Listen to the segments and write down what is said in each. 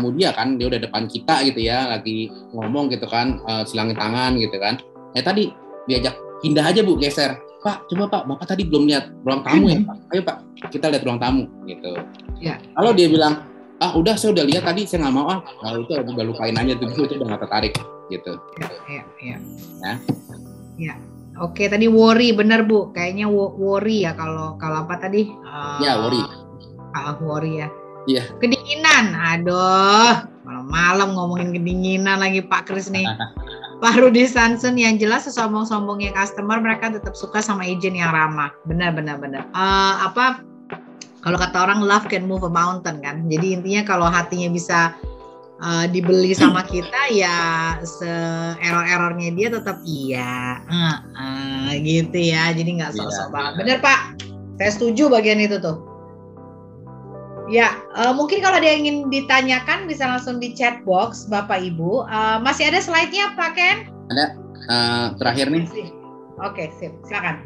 ketemu dia kan, dia udah depan kita gitu ya, lagi ngomong gitu kan, silangin tangan gitu kan. Tadi diajak pindah aja Bu, geser. Pak, coba Pak, Bapak tadi belum lihat ruang tamu ya Pak. Ayo Pak, kita lihat ruang tamu gitu. Ya. Kalau dia bilang, udah saya udah lihat tadi, saya nggak mau kalau itu udah lupain aja tuh, itu udah nggak tertarik gitu. Ya. Ya. Oke, tadi worry bener Bu, kayaknya worry ya kalau apa tadi? Ya worry. Worry ya. Iya. Kedinginan, aduh, malam-malam ngomongin kedinginan lagi Pak Kris nih. Pak Rudy Sansen, yang jelas sesombong-sombongnya customer, mereka tetap suka sama agent yang ramah. Benar. Kalau kata orang, love can move a mountain kan. Jadi intinya kalau hatinya bisa dibeli sama kita, ya se-error-errornya dia tetap iya. Gitu ya. Jadi nggak sok-sok banget. Benar Pak, saya setuju bagian itu tuh. Ya, mungkin kalau ada yang ingin ditanyakan bisa langsung di chat box Bapak Ibu. Masih ada slide-nya Pak Ken? Ada, terakhir nih. Oke, sip, silakan.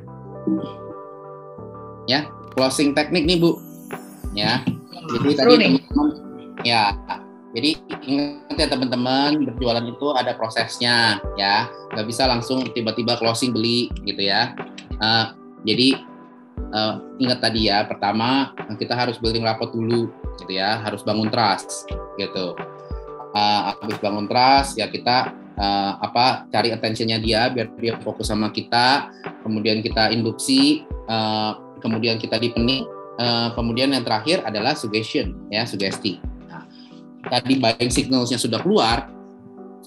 Ya, closing teknik nih Bu. Ya, jadi tadi teman-teman, ya, jadi ingat ya teman-teman, berjualan itu ada prosesnya, ya, nggak bisa langsung tiba-tiba closing beli gitu ya. Jadi ingat tadi ya, pertama kita harus building rapport dulu gitu ya, harus bangun trust gitu. Habis bangun trust ya kita cari attentionnya dia biar dia fokus sama kita, kemudian kita induksi, kemudian kita deepening, kemudian yang terakhir adalah suggestion ya, sugesti. Nah, tadi buying signals-nya sudah keluar,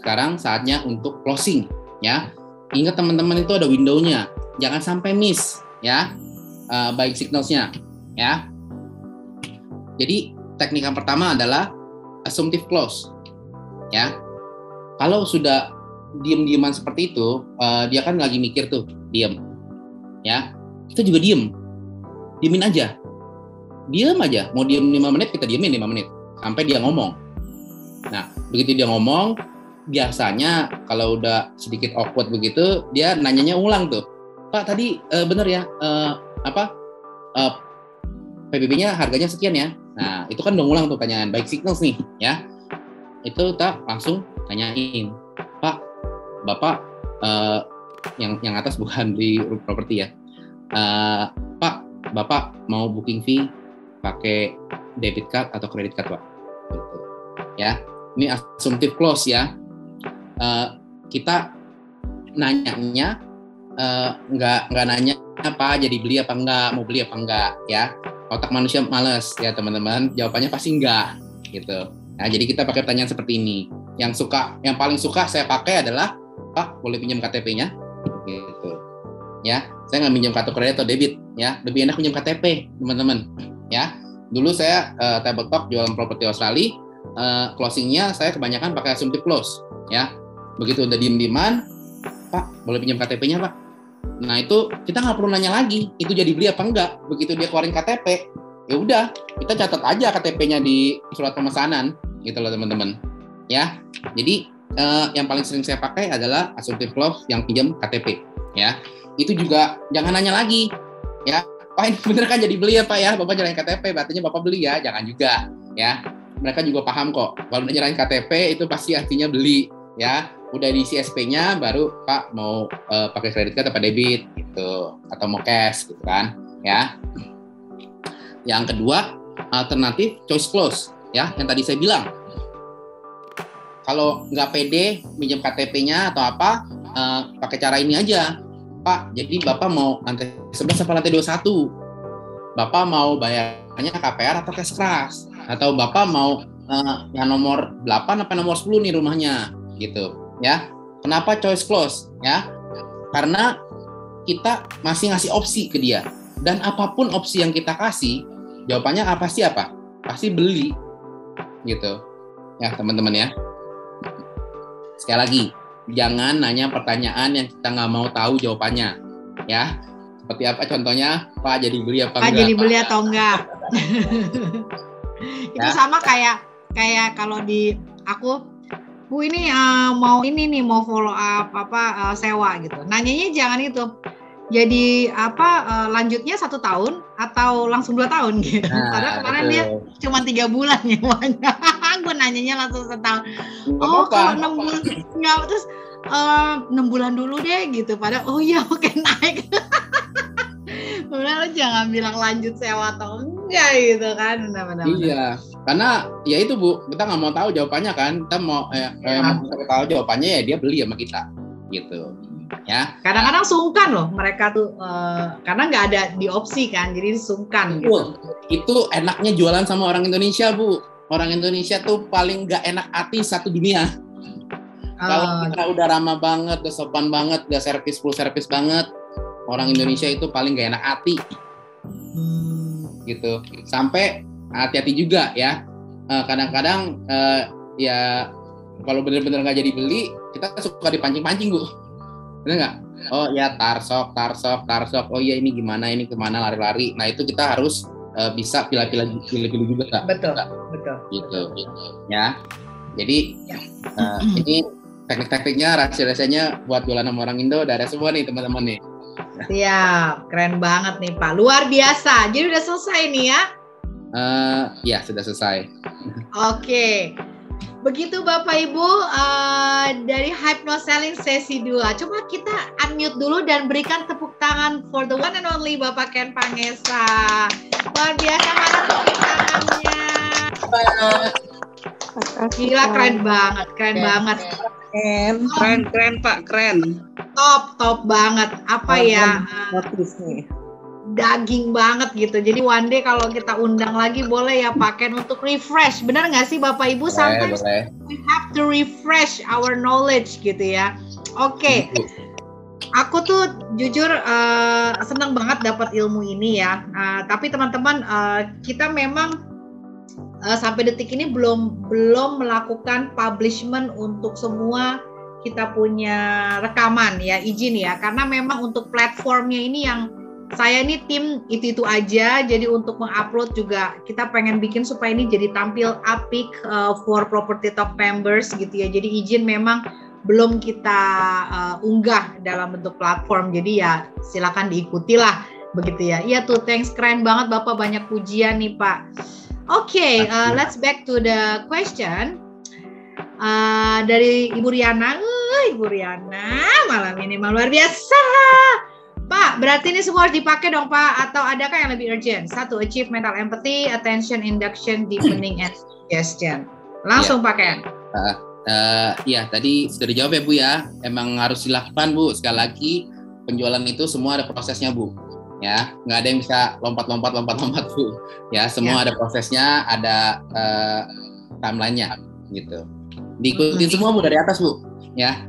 sekarang saatnya untuk closing ya. Ingat teman-teman, itu ada window-nya, jangan sampai miss ya. Buying signals-nya ya. Jadi teknik yang pertama adalah assumptive close ya. Kalau sudah diem-dieman seperti itu, dia kan lagi mikir tuh, diem ya. Kita juga diemin aja, mau diem 5 menit, kita diemin 5 menit sampai dia ngomong. Nah, begitu dia ngomong, biasanya kalau udah sedikit awkward begitu, dia nanyanya ulang tuh, Pak tadi bener ya, PBB-nya harganya sekian ya. Nah, itu kan udah ngulang tuh pertanyaan buying signals nih ya. Itu kita langsung tanyain, Pak, Bapak yang atas bukan di properti ya. Pak, Bapak mau booking fee pakai debit card atau credit card, Pak? Gitu. Ya, ini assumptive close ya. Kita nanyanya nggak nanya apa jadi beli apa enggak, mau beli apa enggak ya. Otak manusia males ya teman-teman, jawabannya pasti enggak gitu. Nah, jadi kita pakai pertanyaan seperti ini. Yang paling suka saya pakai adalah, Pak boleh pinjam KTP-nya gitu ya. Saya nggak pinjam kartu kredit atau debit ya, lebih enak pinjam KTP teman-teman ya. Dulu saya table talk jualan properti Australia, closingnya saya kebanyakan pakai assumptive close ya. Begitu udah diem-dieman, Pak boleh pinjam KTP-nya Pak. Nah itu kita nggak perlu nanya lagi, itu jadi beli apa enggak. Begitu dia keluarin KTP, ya udah kita catat aja KTP-nya di surat pemesanan, gitu loh teman-teman. Ya, jadi yang paling sering saya pakai adalah assumptive clause yang pinjam KTP. Ya, itu juga jangan nanya lagi. Ya, Pak ini bener kan jadi beli ya Pak ya, Bapak nyerahin KTP, berarti Bapak beli ya, jangan juga. Ya, mereka juga paham kok. Kalau udah nyerahin KTP itu pasti artinya beli. Ya, udah diisi SP-nya baru Pak mau pakai kredit card atau debit gitu, atau mau cash gitu kan ya. Yang kedua, alternatif choice close ya, yang tadi saya bilang. Kalau nggak pede minjem KTP-nya atau apa, pakai cara ini aja, Pak. Jadi Bapak mau lantai 11 apa lantai 21? Bapak mau bayarnya KPR atau cash keras? Atau Bapak mau yang nomor 8 apa nomor 10 nih rumahnya gitu ya. Kenapa choice close ya? Karena kita masih ngasih opsi ke dia, dan apapun opsi yang kita kasih, jawabannya pasti apa? Pasti beli gitu ya teman-teman ya. Sekali lagi, jangan nanya pertanyaan yang kita nggak mau tahu jawabannya ya. Seperti apa contohnya, Pak jadi beli apa enggak? Jadi beli atau enggak? Itu ya. Sama kayak kalau di aku, Bu ini mau follow up sewa gitu. Nanyanya jangan itu. Jadi lanjutnya 1 tahun atau langsung 2 tahun gitu. Padahal kemarin betul. Dia cuma 3 bulan nyewanya. Masa gue nanyanya langsung setahun? Nggak Oh, apa-apa. kalau 6 bulan nggak, terus 6 bulan dulu deh gitu. Padahal oh iya oke naik. Benar, lo jangan bilang lanjut sewa atau enggak gitu kan. Benar. Iya, karena ya itu Bu, kita nggak mau tahu jawabannya kan. Kita mau mau tahu jawabannya ya dia beli sama kita, gitu. Ya. Kadang-kadang sungkan loh mereka tuh karena nggak ada di opsi kan, jadi sungkan gitu. Itu enaknya jualan sama orang Indonesia Bu. Orang Indonesia tuh paling nggak enak hati satu dunia. Kalau kita udah ramah banget, udah sopan banget, udah full service banget, orang Indonesia itu paling gak enak hati, gitu. Sampai hati-hati juga ya. Kadang-kadang ya kalau bener-bener nggak jadi beli, kita suka dipancing-pancing Bu, bener nggak? Oh ya tarsok. Oh iya ini gimana, ini kemana, lari-lari. Nah itu kita harus bisa pilih-pilih juga. Betul. Gitu. Ya. Jadi ini teknik-tekniknya, rahasia-rahasianya buat jualan sama orang Indo udah ada semua nih teman-teman nih. Siap, keren banget nih Pak, luar biasa. Jadi udah selesai nih ya? Ya sudah selesai. Oke, begitu Bapak Ibu dari Hypnoselling sesi 2. Coba kita unmute dulu dan berikan tepuk tangan for the one and only Bapak Ken Pangesa. Luar biasa, mana tepuk tangannya? Gila, keren banget. Keren Pak, keren. Top banget. Apa ya? Daging banget gitu. Jadi one day kalau kita undang lagi boleh ya Pak Ken untuk refresh. Benar nggak sih Bapak Ibu? Sometimes we have to refresh our knowledge gitu ya. Oke. Aku tuh jujur senang banget dapat ilmu ini ya. Tapi teman-teman kita memang sampai detik ini belum melakukan publishment untuk semua kita punya rekaman ya, izin ya, karena memang untuk platformnya ini yang saya ini tim itu aja, jadi untuk mengupload juga kita pengen bikin supaya ini jadi tampil apik for Property Talk members gitu ya, jadi izin memang belum kita unggah dalam bentuk platform, jadi ya silakan diikutilah begitu ya. Iya tuh, thanks, keren banget Bapak, banyak pujian nih Pak. Oke, let's back to the question dari Ibu Riana. Ibu Riana malam ini luar biasa. Pak, berarti ini semua harus dipakai dong Pak, atau adakah yang lebih urgent? 1. Achieve mental empathy, attention, induction, deepening, and suggestion. Langsung pakai. Ya, tadi sudah dijawab ya Bu ya. Emang harus dilakukan Bu. Sekali lagi, penjualan itu semua ada prosesnya Bu. Ya, nggak ada yang bisa lompat-lompat Bu. Ya, semua ada prosesnya, ada timelinenya gitu. Diikutin semua Bu dari atas Bu. Ya.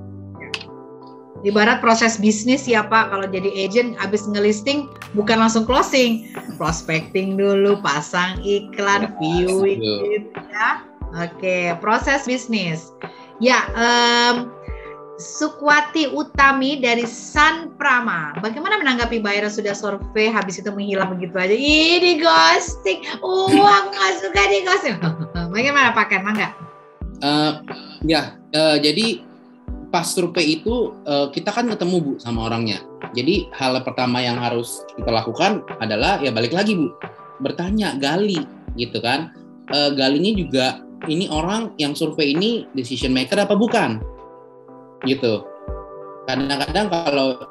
Ibarat proses bisnis ya Pak, kalau jadi agent abis ngelisting bukan langsung closing, prospecting dulu, pasang iklan, viewing gitu ya. Oke, proses bisnis. Ya, Sukwati Utami dari San Prama. Bagaimana menanggapi buyer yang sudah survei habis itu menghilang begitu aja? Ini ghosting. Aku nggak suka di ghosting. Bagaimana Pak Ken? Mangga? Jadi pas survei itu kita kan ketemu Bu sama orangnya. Jadi hal pertama yang harus kita lakukan adalah ya balik lagi Bu, bertanya, gali gitu kan. Galinya juga ini orang yang survei ini decision maker apa bukan? Gitu. Kadang-kadang kalau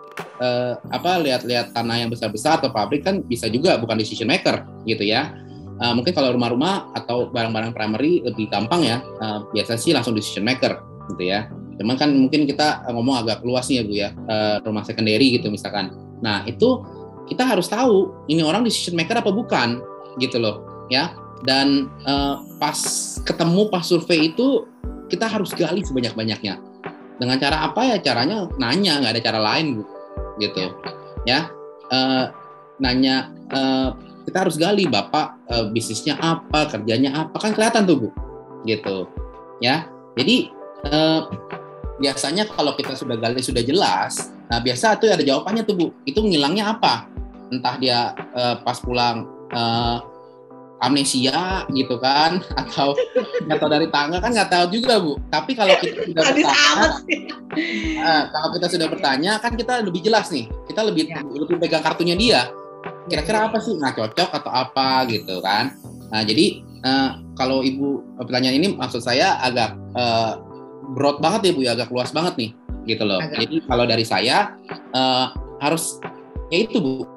lihat-lihat tanah yang besar-besar atau pabrik kan bisa juga bukan decision maker gitu ya. Mungkin kalau rumah-rumah atau barang-barang primary lebih gampang ya. Biasa sih langsung decision maker gitu ya. Cuman kan mungkin kita ngomong agak luas nih ya Bu ya, rumah secondary gitu misalkan. Nah itu kita harus tahu ini orang decision maker apa bukan gitu loh ya. Dan pas ketemu pas survei itu kita harus gali sebanyak-banyaknya. Dengan cara apa ya? Caranya nanya, nggak ada cara lain Bu gitu ya. Nanya, kita harus gali Bapak bisnisnya apa, kerjanya apa, kan kelihatan tuh Bu gitu ya. Jadi biasanya kalau kita sudah gali, sudah jelas, nah biasa tuh ada jawabannya tuh Bu, itu ngilangnya apa? Entah dia pas pulang amnesia gitu kan, atau jatuh dari tangga kan nggak tahu juga Bu. Tapi kalau kita sudah bertanya, kalau kita sudah bertanya kan kita lebih jelas nih, kita lebih pegang kartunya dia. Kira-kira apa sih nggak cocok atau apa gitu kan? Nah jadi kalau Ibu pertanyaan ini maksud saya agak broad banget ya Bu ya, agak luas banget nih gitu loh. Jadi kalau dari saya harus ya itu Bu,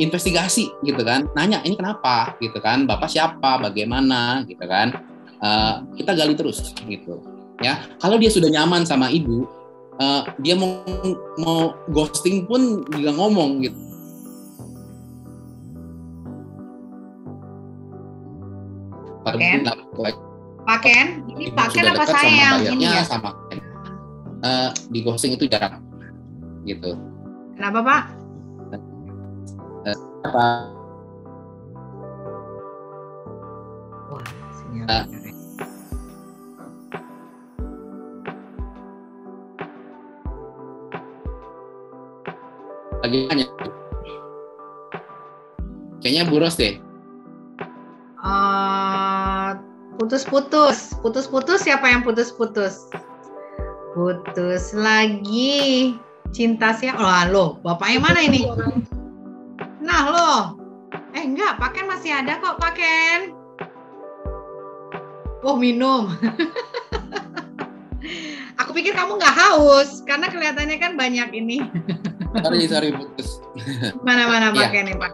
investigasi gitu kan, nanya ini kenapa gitu kan, Bapak siapa, bagaimana gitu kan, kita gali terus gitu ya. Kalau dia sudah nyaman sama Ibu, dia mau ghosting pun juga ngomong gitu. Pak Ken, ini Pak Ken apa sayang? Ini ya sama di ghosting itu jarang gitu. Kenapa Pak? Wah, sinyal. Lagi nanya. Kayaknya buros deh. Putus-putus siapa yang putus-putus? Putus lagi. Cinta siapa? Loh, bapaknya mana ini? Nah loh. Enggak, Pak Ken masih ada kok, Pak Ken. Oh, minum. Aku pikir kamu nggak haus, karena kelihatannya kan banyak ini. Sorry putus. Mana Pak Ken nih, Pak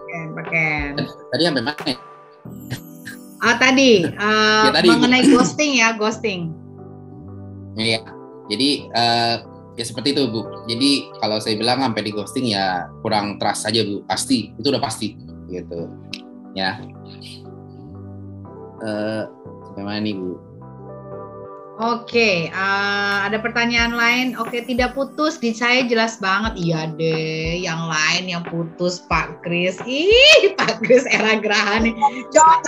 Ken. Tadi sampai mana? Tadi mengenai ghosting ya, ghosting. Iya. Jadi ya seperti itu Bu. Jadi kalau saya bilang sampai di ghosting ya kurang trust aja Bu. Pasti, itu udah pasti gitu. Ya. Sampai mana nih Bu? Oke, ada pertanyaan lain. Oke, tidak putus di saya jelas banget. Iya deh, yang lain yang putus Pak Kris. Ih, Pak Kris era geraha nih. Coba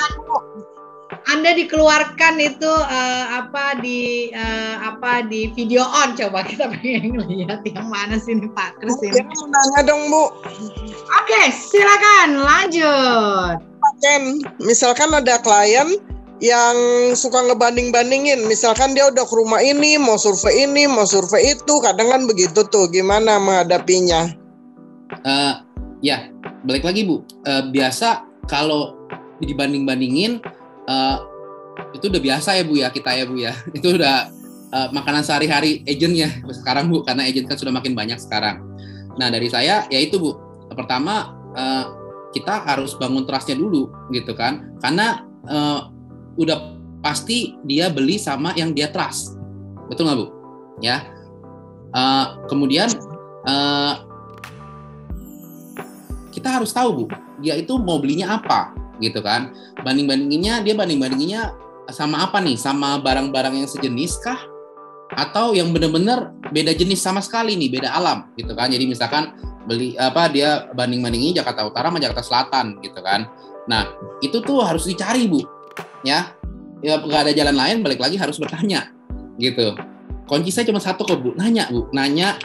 Anda dikeluarkan itu di video on, coba kita pengen lihat yang mana sih nih Pak Kris ini. Mau nanya dong Bu. Oke, silakan lanjut. Pak Ken, misalkan ada klien yang suka ngebanding-bandingin, misalkan dia udah ke rumah ini, mau survei itu, kadang kan begitu tuh, gimana menghadapinya? Ya, balik lagi Bu, biasa kalau dibanding-bandingin, itu udah biasa ya Bu ya, kita ya Bu ya, itu udah makanan sehari-hari agentnya sekarang Bu, karena agent kan sudah makin banyak sekarang. Nah dari saya, ya itu Bu, pertama kita harus bangun trust-nya dulu gitu kan, karena udah pasti dia beli sama yang dia trust, betul nggak Bu? Ya. Kemudian kita harus tahu Bu, dia itu mau belinya apa, gitu kan? Dia banding-bandinginnya sama apa nih? Sama barang-barang yang sejenis kah? Atau yang benar-benar beda jenis sama sekali nih, beda alam, gitu kan? Jadi misalkan dia banding-bandingin Jakarta Utara sama Jakarta Selatan, gitu kan? Nah itu tuh harus dicari Bu. Ya nggak ada jalan lain, balik lagi harus bertanya gitu. Kunci saya cuma satu kok Bu, nanya Bu, nanya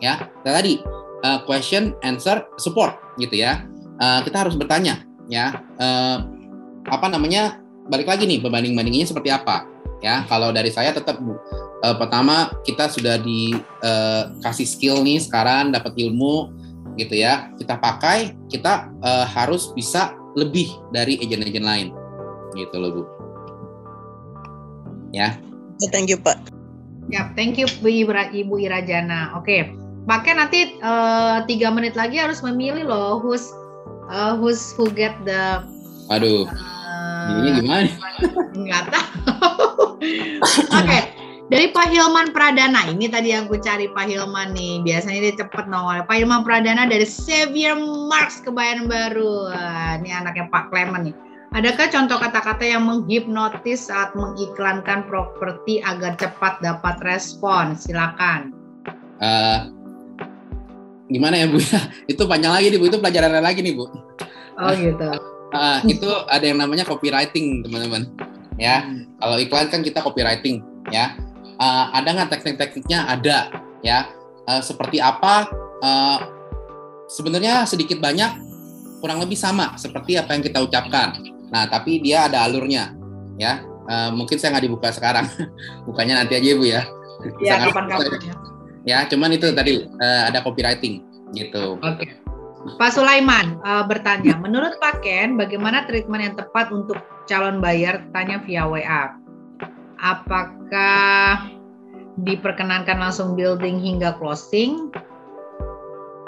ya. Tadi question, answer, support gitu ya. Kita harus bertanya ya. Balik lagi nih, bandinginnya seperti apa ya. Kalau dari saya tetap Bu, pertama kita sudah dikasih skill nih sekarang, dapat ilmu gitu ya, kita pakai, kita harus bisa lebih dari agen-agen lain gitu loh Bu. Ya. Thank you Pak. Ya, thank you Ibu Irajana. Oke, Pak Ken nanti 3 menit lagi harus memilih loh who get the. Aduh. Ini gimana? Nggak tahu. Oke. Dari Pak Hilman Pradana, ini tadi yang aku cari Pak Hilman nih. Biasanya dia cepet nongol. Pak Hilman Pradana dari Xavier Marks Kebayoran Baru. Ini anaknya Pak Clement nih. Adakah contoh kata-kata yang menghipnotis saat mengiklankan properti agar cepat dapat respon? Silakan. Gimana ya Bu? Itu panjang lagi nih Bu. Itu pelajaran lagi nih Bu. Oh gitu. Itu ada yang namanya copywriting teman-teman. Ya, kalau iklan kan kita copywriting. Ya, ada nggak teknik-tekniknya? Ada. Ya, seperti apa? Sebenarnya sedikit banyak kurang lebih sama seperti apa yang kita ucapkan. Nah, tapi dia ada alurnya, ya. Mungkin saya nggak dibuka sekarang, bukanya nanti aja Bu ya. Iya, kapan-kapan ya. Ya, cuman itu tadi ada copywriting, gitu. Oke. Pak Sulaiman bertanya, menurut Pak Ken, bagaimana treatment yang tepat untuk calon buyer tanya via WA. Apakah diperkenankan langsung building hingga closing?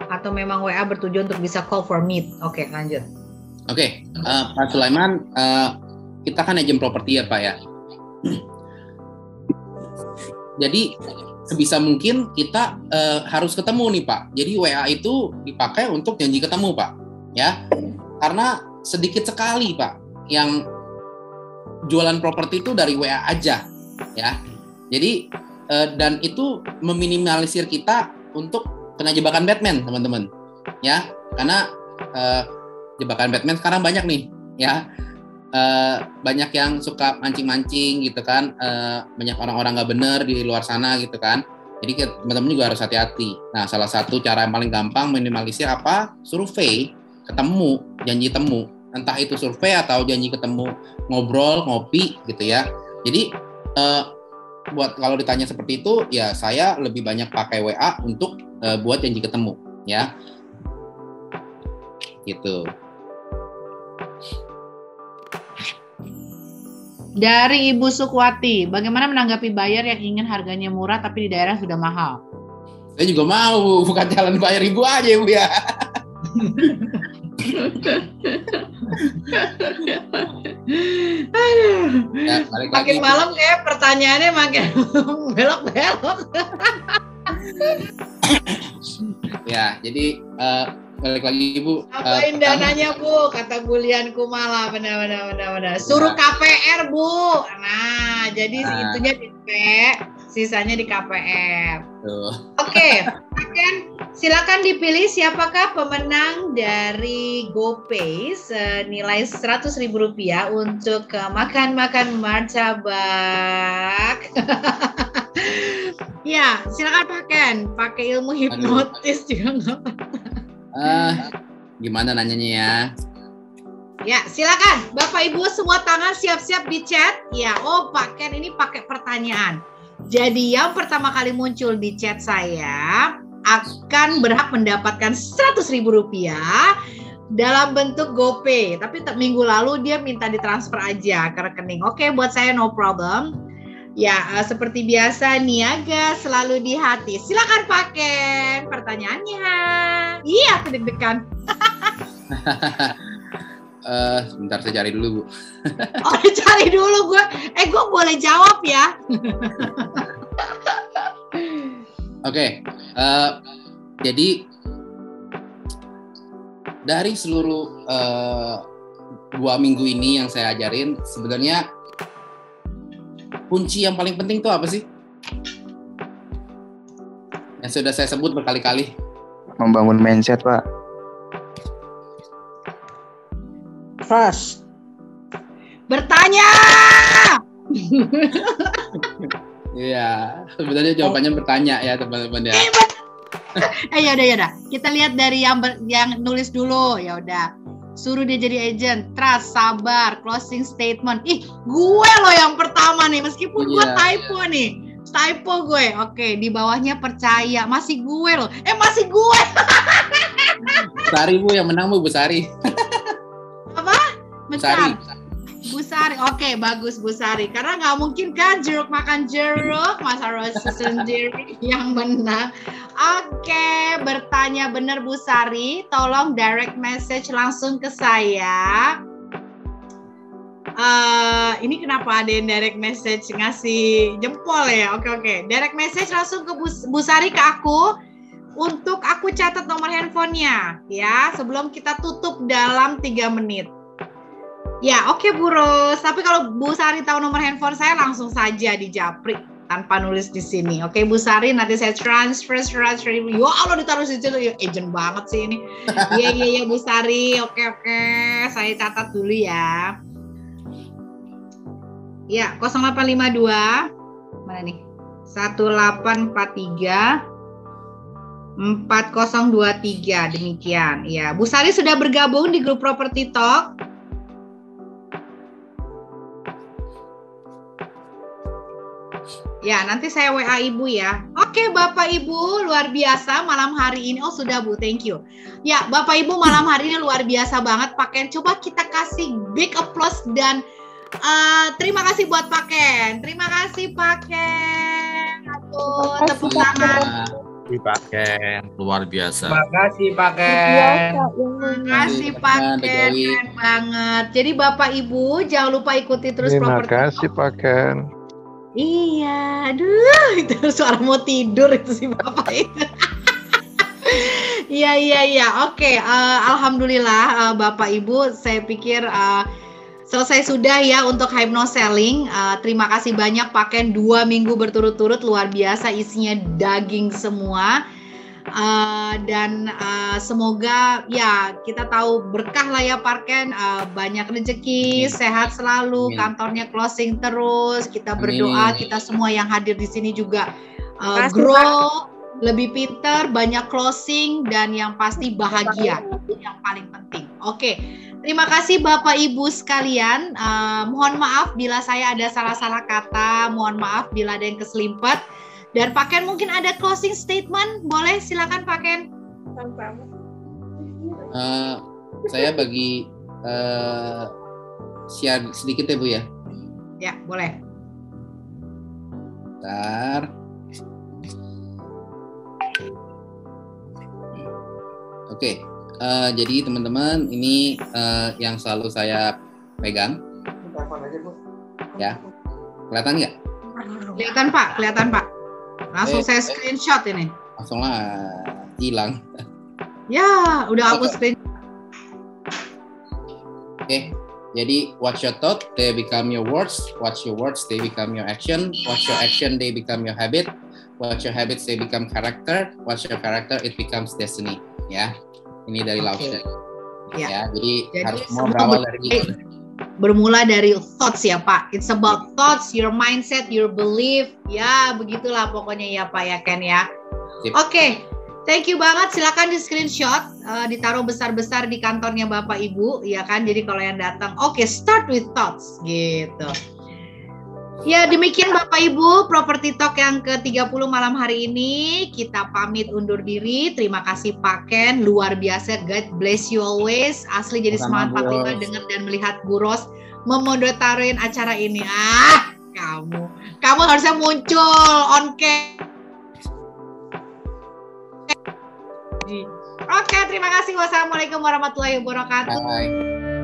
Atau memang WA bertujuan untuk bisa call for meet? Oke, lanjut. Oke, Pak Sulaiman, kita kan agent properti ya Pak ya. Jadi sebisa mungkin kita harus ketemu nih Pak. Jadi WA itu dipakai untuk janji ketemu Pak, ya. Karena sedikit sekali Pak yang jualan properti itu dari WA aja, ya. Jadi dan itu meminimalisir kita untuk kena jebakan Batman, teman-teman, ya. Karena jebakan Batman sekarang banyak nih, ya. Banyak yang suka mancing-mancing gitu kan, banyak orang-orang nggak bener di luar sana gitu kan. Jadi teman-teman juga harus hati-hati. Nah, salah satu cara yang paling gampang minimalisir apa? Survei, ketemu, janji temu. Entah itu survei atau janji ketemu, ngobrol, ngopi gitu ya. Jadi buat kalau ditanya seperti itu, ya saya lebih banyak pakai WA untuk buat janji ketemu, ya. Gitu. Dari Ibu Sukwati, bagaimana menanggapi buyer yang ingin harganya murah tapi di daerah sudah mahal? Saya juga mau, bukan jalan bayar Ibu aja Ibu ya. Ya, makin malam kayak pertanyaannya makin belok-belok. Ya, jadi balik lagi Ibu. Apain dananya Bu? Kata Bulianku malah benar-benar. Suruh KPR Bu. Nah, jadi itunya di P, sisanya di KPR. Oke, silakan dipilih siapakah pemenang dari GoPay senilai Rp100.000 untuk makan-makan martabak. Ya, silakan pakai ilmu hipnotis juga nggak apa-apa. Gimana nanyanya ya? Ya, silakan. Bapak Ibu semua tangan siap-siap di chat. Ya, Pak Ken ini pakai pertanyaan. Jadi yang pertama kali muncul di chat saya akan berhak mendapatkan Rp100.000 dalam bentuk GoPay. Tapi minggu lalu dia minta ditransfer aja ke rekening. Oke, buat saya no problem. Ya, seperti biasa niaga selalu di hati. Silakan pakai pertanyaannya. Iya, aku deg-degan. Sebentar saya cari dulu Bu. Oh, cari dulu gue. Gue boleh jawab ya. Oke, jadi dari seluruh 2 minggu ini yang saya ajarin, sebenarnya kunci yang paling penting itu apa sih? Yang sudah saya sebut berkali-kali. Membangun mindset, Pak. Trust. Bertanya. Iya, sebenarnya jawabannya bertanya ya teman-teman ya. Yaudah. Kita lihat dari yang nulis dulu. Ya udah. Suruh dia jadi agent, trust, sabar, closing statement. Gue loh yang pertama nih, meskipun gue typo nih. Typo gue. Oke, di bawahnya percaya. Masih gue loh. Masih gue. Sari Bu yang menang Bu, Bu Sari. Apa? Sari. Bu Sari. Oke, bagus Bu Sari. Karena nggak mungkin kan jeruk makan jeruk, masa harus sendiri yang menang. Oke, bertanya benar Bu Sari, tolong direct message langsung ke saya. Ini kenapa ada yang direct message ngasih jempol ya? Oke. Direct message langsung ke Bu Sari ke aku untuk aku catat nomor handphonenya ya sebelum kita tutup dalam 3 menit. Ya, oke Bu Ros. Tapi kalau Bu Sari tahu nomor handphone saya langsung saja di japri tanpa nulis di sini. Oke Bu Sari, nanti saya transfer. Ya Allah, ditaruh di situ. Ya, agent banget sih ini. Iya Bu Sari. Oke. Saya catat dulu ya. Ya, 0852. Mana nih? 1843 4023. Demikian. Ya, Bu Sari sudah bergabung di grup Property Talk. Ya, nanti saya WA Ibu ya. Oke, Bapak Ibu, luar biasa malam hari ini. Oh, sudah Bu, thank you. Ya, Bapak Ibu, malam hari ini luar biasa banget. Coba kita kasih big applause dan Terima kasih buat Pak Ken. Terima kasih Pak Ken. Aduh, tepuk tangan. Pak Ken, luar biasa. Terima kasih Pak Ken. Terima kasih Pak Ken, keren banget. Jadi Bapak Ibu jangan lupa ikuti terus Terima Property kasih Talk. Pak Ken. Iya, aduh, itu suara mau tidur itu si Bapak itu. Iya. Oke, alhamdulillah Bapak Ibu, saya pikir selesai sudah ya untuk hypnoselling. Terima kasih banyak Pak Ken, 2 minggu berturut-turut luar biasa, isinya daging semua. Dan semoga ya kita tahu berkah lah ya Pak Ken, banyak rezeki, sehat selalu, kantornya closing terus. Kita berdoa kita semua yang hadir di sini juga grow, lebih pinter, banyak closing, dan yang pasti bahagia, itu yang paling penting. Oke. Terima kasih Bapak Ibu sekalian. Mohon maaf bila saya ada salah-salah kata. Mohon maaf bila ada yang keselimpet. Dan Pak Ken mungkin ada closing statement. Boleh, silakan Pak Ken. Saya bagi share sedikit ya Bu ya. Ya, boleh. Bentar. Oke. Jadi teman-teman, ini yang selalu saya pegang. Ya, kelihatan nggak? Kelihatan Pak. Langsung saya screenshot ini. Langsung lah hilang. Ya, udah hapus screen. Oke. Jadi watch your thought, they become your words. Watch your words, they become your action. Watch your action, they become your habit. Watch your habits, they become character. Watch your character, it becomes destiny. Ya. Ini dari Laushan. Ya, jadi harus semua berawal dari bermula dari thoughts ya Pak. It's about thoughts, your mindset, your belief. Ya, begitulah pokoknya ya Pak ya Ken ya. Oke. Thank you banget. Silakan di screenshot, ditaruh besar-besar di kantornya Bapak Ibu, ya kan. Jadi kalau yang datang, oke, start with thoughts gitu. Ya, demikian Bapak Ibu, Property Talk yang ke-30 malam hari ini. Kita pamit undur diri. Terima kasih Pak Ken, luar biasa. God bless you always. Asli jadi semangat 45 dengar dan melihat Bu Ros memoderatoriin acara ini. Kamu harusnya muncul on cam. Oke, terima kasih. Wassalamualaikum warahmatullahi wabarakatuh. Bye.